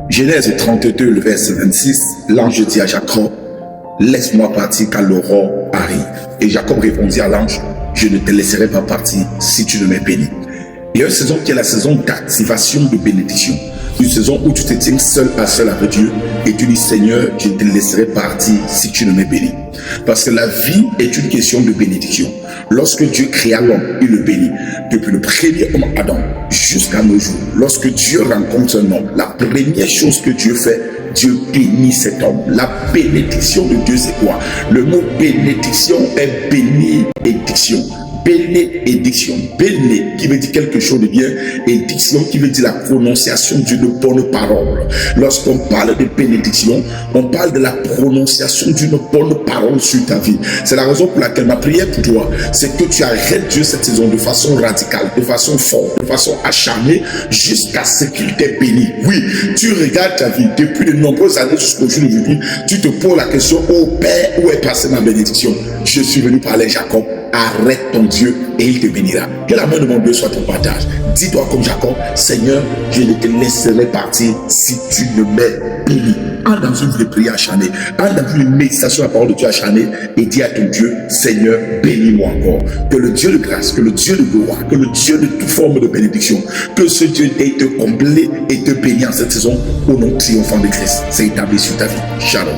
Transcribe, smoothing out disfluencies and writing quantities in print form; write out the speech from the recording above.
Genèse 32, le verset 26, l'ange dit à Jacob, laisse-moi partir car l'aurore arrive. Et Jacob répondit à l'ange, je ne te laisserai pas partir si tu ne m'es béni. Il y a une saison qui est la saison d'activation de bénédiction. Une saison où tu te tiens seul à seul avec Dieu et tu dis Seigneur, je ne te laisserai partir si tu ne m'es béni. Parce que la vie est une question de bénédiction. Lorsque Dieu créa l'homme, il le bénit. Depuis le premier homme Adam jusqu'à nos jours, lorsque Dieu rencontre un homme, la première chose que Dieu fait, Dieu bénit cet homme. La bénédiction de Dieu, c'est quoi? Le mot bénédiction est bénédiction. Bénédiction, béné qui veut dire quelque chose de bien, et diction qui veut dire la prononciation d'une bonne parole. Lorsqu'on parle de bénédiction, on parle de la prononciation d'une bonne parole sur ta vie. C'est la raison pour laquelle ma prière pour toi, c'est que tu arrêtes Dieu cette saison de façon radicale, de façon forte, de façon acharnée, jusqu'à ce qu'il t'ait béni. Oui, tu regardes ta vie depuis de nombreuses années jusqu'au jour d'aujourd'hui, tu te poses la question, oh Père, où est passée ma bénédiction? Je suis venu parler à Jacob. Arrête ton Dieu et il te bénira. Que la main de mon Dieu soit ton partage. Dis-toi comme Jacob, Seigneur, je ne te laisserai partir si tu ne m'es béni. Entre dans une vie de prière acharnée, entre dans une méditation à la parole de Dieu acharnée et dis à ton Dieu, Seigneur, bénis-moi encore. Que le Dieu de grâce, que le Dieu de gloire, que le Dieu de toute forme de bénédiction, que ce Dieu ait te comblé et te béni en cette saison au nom triomphant de Christ. C'est établi sur ta vie. Shalom.